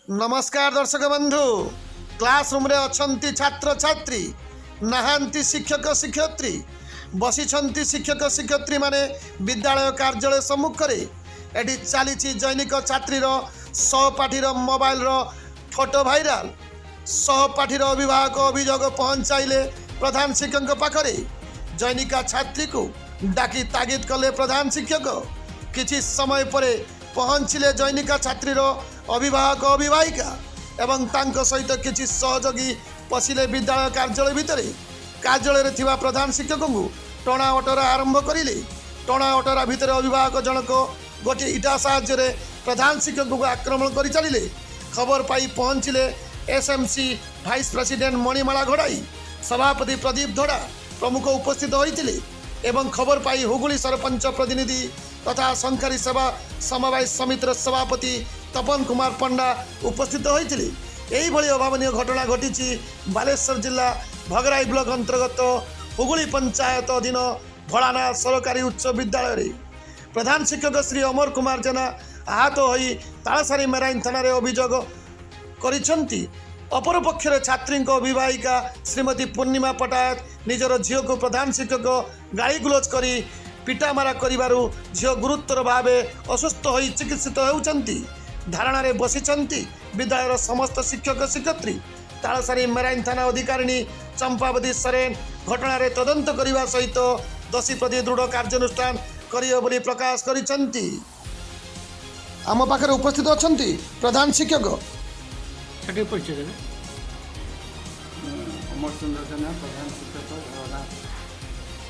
नमस्कार दर्शक बंधु क्लास रूम रे अछंती छात्र छात्री नहांती शिक्षक शिक्षयित्री बसिछंती शिक्षक शिक्षयित्री माने विद्यालय कार्यालय सम्मुख रे एडी चली दैनिक छात्री सहपाठी मोबाइल फोटो भाइराल सहपाठी अभिभावक अभियोग पहुंचाइले प्रधान शिक्षक पाखरे दैनिका छात्री को डाकी तागिद कले प्रधान शिक्षक किछि समय परे पहुंचले दैनिका छात्री अभिभावक अभिभाविका एवं तांको सहित किछि सहयोगी पशिले विद्यालय कार्यालय भितर कार्यालय थिबा प्रधान शिक्षक को टणा ओटरा आरंभ करिले। टणा ओटरा भितर अभिभावक जनक गोटे इटा साहाय्य प्रधान शिक्षक को आक्रमण कर चलिले। खबर पाई पहुंचले एसएमसी भाइस प्रेसिडेंट मणिमाला घोड़ाई सभापति प्रदीप धोड़ा प्रमुख उपस्थित होइतिले एवं खबर पाई हुगुली सरपंच प्रतिनिधि तथा संखारी सेवा समवाय समितिर सभापति तपन कुमार पंडा उपस्थित होइतिले। एही भली अभावनीय घटना घटी बालेश्वर जिला भगराई ब्लॉक अंतर्गत हुगुली पंचायत अधीन भोलाना सरकारी उच्च विद्यालय प्रधान शिक्षक श्री अमर कुमार जेना आहत होई तालसारी मेराइन थाना अभियोग करिसेंती। अपर पक्षरे छात्री अभिभाविका श्रीमती पूर्णिमा पटायत निजर झील को प्रधान शिक्षक गाड़ी गुलज करी पिटामारा करिबारु झील गुरुतर भाव असुस्थ होई चिकित्सित होउचंती। धारणा रे बसिचंती विद्यालय समस्त शिक्षक शिक्षयित्री। तालसारी मेराइन थाना अधिकारिणी चंपावती सरेन घटना रे तदंत करने सहित दोषी प्रति दृढ़ कार्यानुष्ठान करियो बोली प्रकाश करिसंती। आम पाखरे उपस्थित अछंती प्रधान शिक्षक परिचय अमर चंद्र जेना प्रधान शिक्षक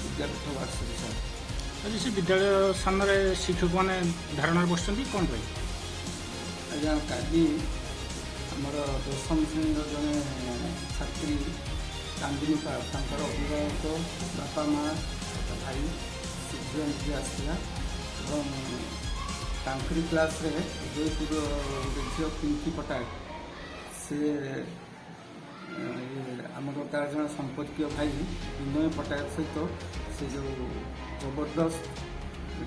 विद्यापीठ वार्षिक सर। आज से विद्यालय सामने शिक्षक मैंने धारणा बसुँच कौन पाई आज्ञा काली आमर दशम श्रेणी जड़े छात्री चांदिनी पाल अभिभावक बापा माँ भाई सी आसला तांकरी क्लास रे जयपुर झील पिंकी पटाक से आमर तार जन संपर्क भाई विनय पटाक सहित से जो जबरदस्त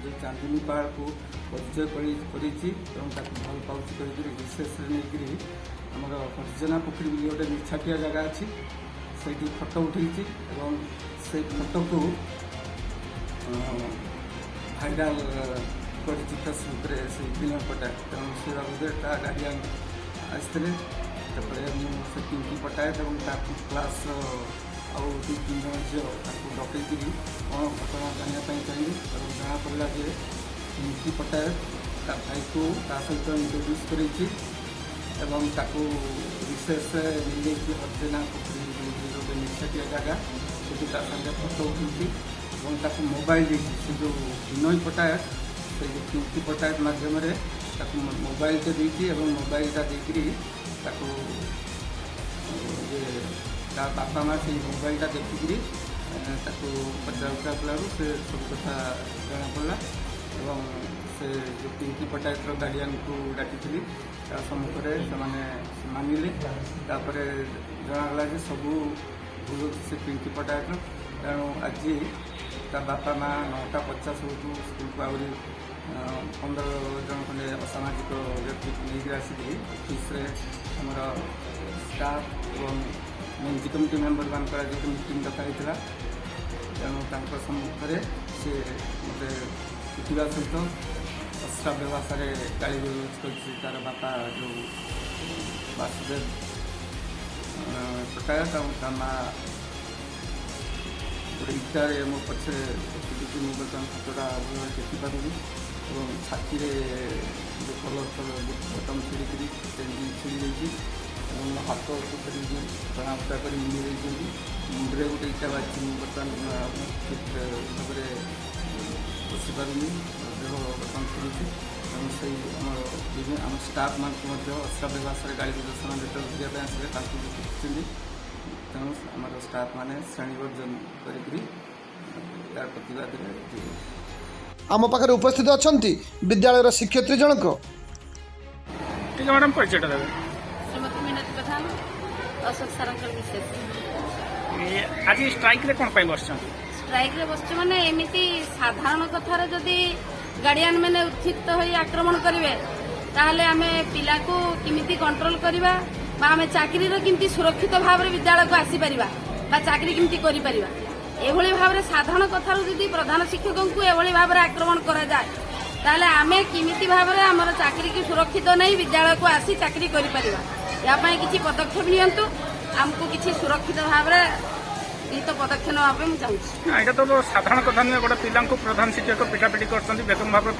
जो चांदिनी पहाड़ को परिचय भल पाँच विशेष नहीं आमर हरिजना पोखरी गोटे निछाटिया जगह अच्छी से फटो उठे से फटो को भाइराल कर फेसबुक से विनय पटाक तेणु से बाबद गार्डियन आसते से पिंकी पटायत और क्लास आउ दु तीन जन झील डकई कौन घटना जानवाई चाहिए और जना पड़ा जे पिंकी पटायत भाई को सहित इंट्रोड्यूस कर विशेष नहीं हरिजना पोखरी गोटे निछाटिया जगह से फटो उठी मोबाइल से जो विनय पटायत से पिंकी पटायत मध्यम मोबाइल देती मोबाइलटा देकर बापा माँ से मोबाइलटा देखिकी पचार उचा कला से सब कथा जना पड़ा और से जो पिंकी पटायत गार्डियन को डाकी सम्मुख से मानिले जनागला सब भूल से पिंकी पटायत तेणु आज बापा माँ 9:50 बेलू स्कूल को आहरी 15 जन खंडे असामाजिक व्यक्ति नहीं आसिक ऑफिस आमर स्टाफ और म्यूजिक कमिटी मेम्बर मान जो मीटिंग रखाई तेणु सम्मुख से मत पिटा सहित अश्राव्य भाषा गाड़ी गुलज कर बापा जो वासुदेव पटायत और माँ गोटे इटार मो पछे बर्तमान फोटोटा देखिपारि और छाती जो कलर कलर बटन छिड़ी छिड़ी हाथ को जना फटा कर मुंडे गोटे इटा बाजी बर्तमान ठीक भाव बसी पारूनी देह बर्तमान पड़ुଛି तेणु से आम स्टाफ मान अश्राव्य भाषा गाड़ी प्रदर्शन लेटर देवाई आसले देखते तेणु आम स्टाफ मैंने श्रेणीबर्जन प्रतिवाद आम पाखे उपस्थित अछंती विद्यालय शिक्षयित्री जनक मैडम परिचय देवे श्रीमती मिनती प्रधान अशोक सारंकर विशेष आज स्ट्राइक रे कौन बस स्ट्राइक रे बस मैंने एमती साधारण कथार जदि गार्डियन मैंने उत्थित हो आक्रमण करेंगे ताहले आमे पिला को किमिति कंट्रोल करिबा बा आमे चाकरी रो किमिति सुरक्षित भाव रे विद्यालय को आसी परिबा बा चाकरी किमिति करि परिबा एभଳି भाव रे साधारण कथारु यदि प्रधान शिक्षक को एभଳି भाव रे आक्रमण करा जाय ताहले आमे किमिति भाव रे हमर चाकरी की सुरक्षित नहीं विद्यालय को आसी चाकरी करि परिबा या पई किछि पदक्षेप नियंतु हमको किछि सुरक्षित भाव रे तो पदक्षेप नवा पे मु चाहूँ এটা তো সাধারণ কথা নয় গোটে পিলাঙ্কু প্রধান শিক্ষক পিটাপিটি করছেন বেগম ভাবে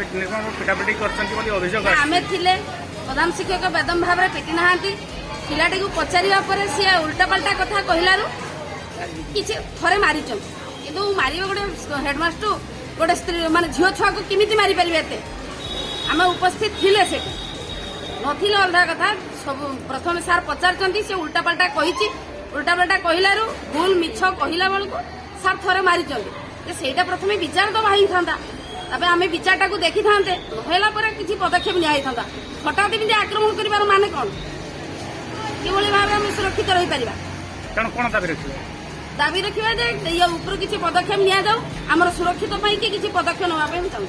পিটাপিটি করছেন বলে অভিযোগ আছে आमे थिले प्रधान शिक्षक बेदम भाव रे पिटी नाहांती पिलाटी को पचारिया परे से उल्टा पल्टा कथा कहिलारु किछि थरे मारिचन किंतु मारिबो गोटे हेडमास्टर गोटे स्त्री माने झियो छुआ को किमिति मारी परिबे एते आमे उपस्थित थिले से नथिले अलधा कथा सब प्रथम सार पचारचंती से उल्टा पल्टा कहिछि उल्टा पल्टा कहिलारु भूल मिछ कहिला बेलको सार थरे मारिचंती जे सेटा प्रथमे विचार तो भाई थांदा तबे आमे विचारटा को देखि थांते होला परे किछि पदक्षेप निया थांदा हठात एमती आक्रमण करिबार माने कोन केवल भाव आमे सुरक्षित रहि परिबा ତେଣୁ କ'ଣ ଦାବି ରଖିବେ दाबी रखिबा जे या ऊपर किछि पदक्षेप निया जाऊ हमर सुरक्षित पई कि किछि पदक्षेप नवा पे हम चाहू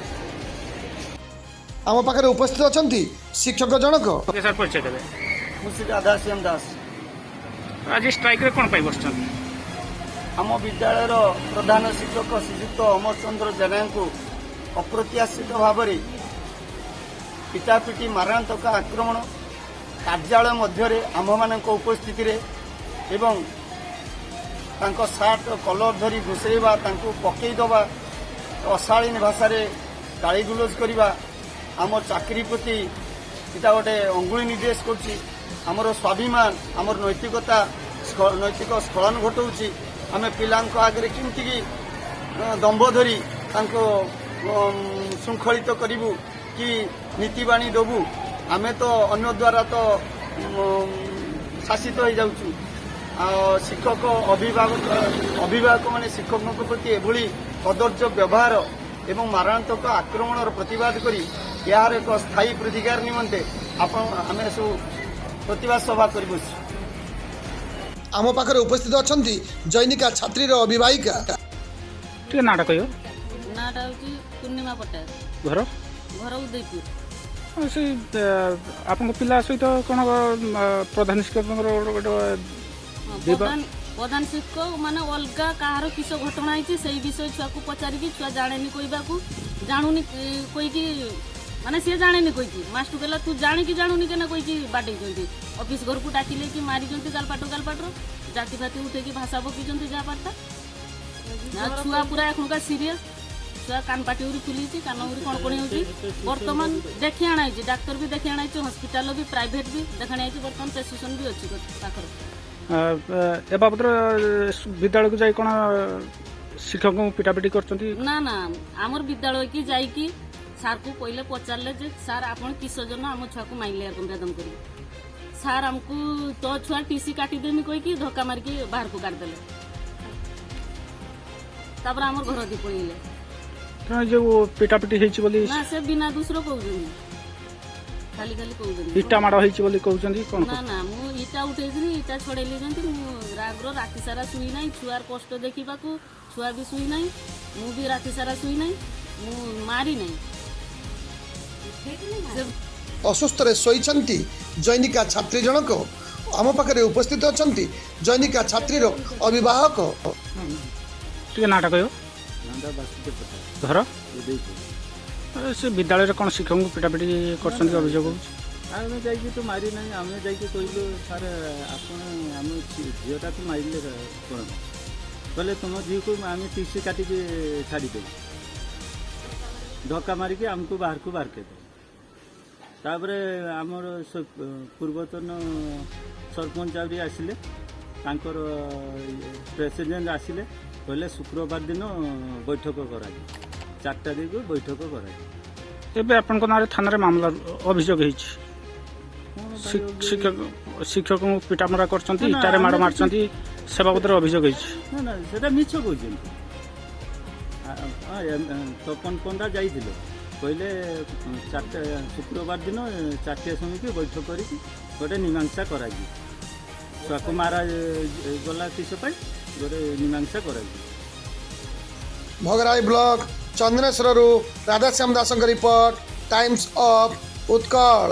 आम पाखे उपस्थित अछंती शिक्षक जनक ସାର୍ ପରିଚୟ ଦେବେ मुझे राधाश्याम दास ଆଜି ଷ୍ଟ୍ରାଇକ୍ରେ କ'ଣ ପାଇଁ ବସିଛନ୍ତି आम विद्यालय प्रधान शिक्षक श्रीजुक्त अमर चंद्र जेना को अप्रत्याशित भाव में पिटापिटी मारणात्मक आक्रमण कार्यालय मध्य आम मान उपस्थित एवं तांको सार्ट कलर धरी घुसेवा पकईदवा अशालीन भाषा गाड़ी गुलज करवा आम चाकरी प्रति इटा गोटे अंगुली निर्देश करमर स्वाभिमान आमर नैतिकता नैतिक स्खलन घटाऊँगी आम पिला आगे केमती दंभ धरी श्रृंखलित करूँ कि नीतिबाणी देवु आम तो अन्य द्वारा तो शासित हो जाऊँ शिक्षक अभिभावक मैंने शिक्षकों प्रति एभली कदर्य व्यवहार एवं मारणात्मक आक्रमण प्रतिवाद करी यार एक स्थायी प्रतिकार निमंते आम सब प्रतिवाद सभा कर आम पाखे उपस्थित अछंती जैनिका छात्री अभिभाविका ଟିକେ ନାଁଟା କହିବ नाटा होची पूर्णिमा पटेल ଘର घर उदयपुर ସେ ଆପଣଙ୍କ ପିଲା ସହିତ କ'ଣ ପ୍ରଧାନ ଶିକ୍ଷକଙ୍କର ଗୋଟେ प्रधान प्रधान शिक्षक माने अलगा कहार किस घटना होती से विषय छुआ को पचारिकी छुआ जाने कहवा जानुनी कहीकि माने सी जाने कहीकि मास्टर कहला तू जाणिकी जानुनी केना कहीकि बाटई ऑफिस घर को डाकिले कि मारी गालपाटर जाति फाति उठेकी भाषा पकई जहाँ पार्टा छुआ पूरा एखुनका सीरीयस छुआ कान पाटी उरी फुली कान उरी कण कणी होची वर्तमान देखि आणाई डाक्टर भी देखि आणाई हॉस्पिटल भी प्राइवेट भी देखाणी आई वर्तमान प्रेस्क्रिप्शन भी अच्छी पाखर ଏ ବାବଦରେ ବିଦ୍ୟାଳୟକୁ ଯାଇ କ'ଣ ଶିକ୍ଷକଙ୍କୁ ପିଟାପିଟି କରୁଛନ୍ତି ना ना आमर विद्यालय की जाइकी सार को पहले पचारे जे सार आपण किस जन आम छुआ को माइले बेदम कर सार आमको तो छुआ टीसी काटिदेमी कहीकि धक्का मारिकी बाहर को काटिदेले तापर आमर घर दी पड़े ତେଣୁ ଯେଉଁ ପିଟାପିଟି ହେଇଛି ବୋଲି ना से बिना दूसरो कहूँ खाली खाली कहूँ ଇଟା ମାଡ଼ ହେଇଛି ବୋଲି କହୁଛନ୍ତି କ'ଣ ना ना मु इटा उठेइली इटा छड़ेली जंती मु राग्र राति सारा सुई नाही छुआर कष्ट देखिबा को छुआ भी सुई नाही मु भी राति सारा सुई नाही मु मारी नाही असुस्थ शोइछंती जैनिका छात्री जनक आम पाखे उपस्थित अछंती जैनिका छात्री अभिभावक ଟିକେ ନାଁଟା କହିବ ଘର ସେ ବିଦ୍ୟାଳୟରେ କ'ଣ ଶିକ୍ଷକଙ୍କୁ ପିଟାପିଟି କରୁଛନ୍ତି ଅଭିଯୋଗ ହେଉଛି ଆମେ ଯାଇକି ତ ମାରି ନାହିଁ ଆମେ ଯାଇକି କହିଲୁ ସାର୍ ଆପଣ ଆମ ଝିଅଟା ତ ମାରିଲେ କ'ଣ କହିଲେ ତୁମ ଝିଅକୁ ଆମେ ଟିସି କାଟିକି ଛାଡ଼ିଦେବୁ ଧକ୍କା ମାରିକି ଆମକୁ ବାହାରକୁ ବାହାରକେଇଦେବୁ ତାପରେ ଆମର ପୂର୍ବତନ ସରପଞ୍ଚ ଆହୁରି ଆସିଲେ ତାଙ୍କର ପ୍ରେସିଡେଣ୍ଟ ଆସିଲେ କହିଲେ ଶୁକ୍ରବାର ଦିନ ବୈଠକ କରାଯିବ 4ଟା ତାରିଖକୁ ବୈଠକ କରାଯିବ ଏବେ ଆପଣଙ୍କ ନାଁରେ ଥାନାରେ ମାମଲା ଅଭିଯୋଗ ହେଇଛି ଶିକ୍ଷକଙ୍କୁ ପିଟାମରା କରୁଛନ୍ତି ଇଟାରେ ମାଡ଼ ମାରୁଛନ୍ତି ସେ ବାବଦରେ ଅଭିଯୋଗ ହେଇଛି ନା ନା ସେଟା ମିଛ କହୁଛନ୍ତି ତପନ ପଣ୍ଡା ଯାଇଥିଲେ କହିଲେ 4ଟା ଶୁକ୍ରବାର ଦିନ 4ଟା ସମିତି ବୈଠକ କରିକି ଗୋଟେ ମୀମାଂସା କରାଯିବ ଛୁଆକୁ ମାରା ଗଲା କିସ ପାଇଁ ଗୋଟେ ମୀମାଂସା କରାଯିବ Bhograi block Chandaneswar Radhashyam Das report Times of Utkal.